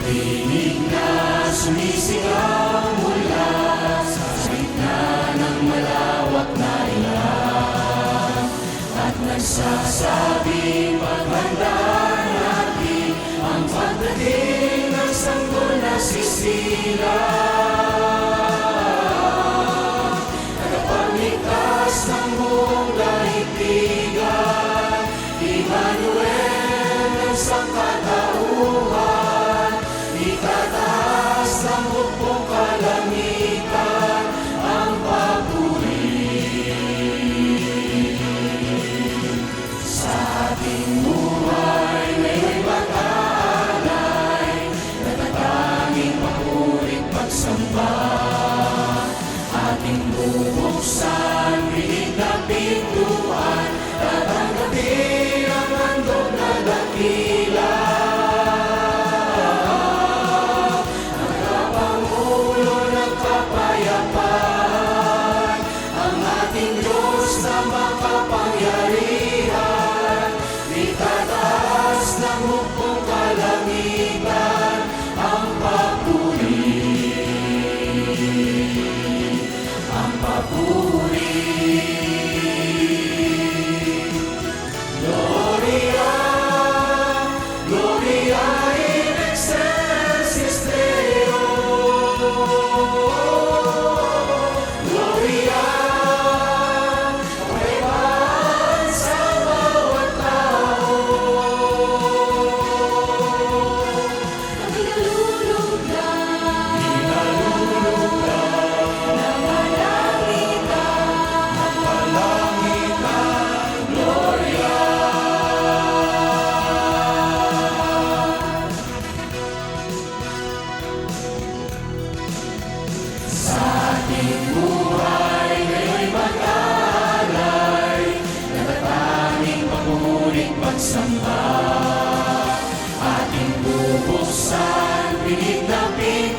Tinig na sumisigaw mula sa gitna ng malawak na ilan, at nagsasabing paghandaan natin ang pagdating ng sanggol na sisilang, tagapagligtas ng buong daigdigan, Emmanuel ng sangkatauhan, itataas ng hukbong kalangitan ang papuri. Sa ating buhay ngayon'y mag-aalay, natatanging papuri't pagsamba, ating bubuksan, pilit na pintuan, tatanggapin ang handog na dakila. Ang ating Diyos na makapangyarihan, itataas ng hukbong kalangitan ang papuri. Ang papuri. Gloria, Gloria in excelsis Deo. Buhay ngayon'y mag-aalay, natatanging papuri't pagsamba, ating bubuksan, pilit na pintuan.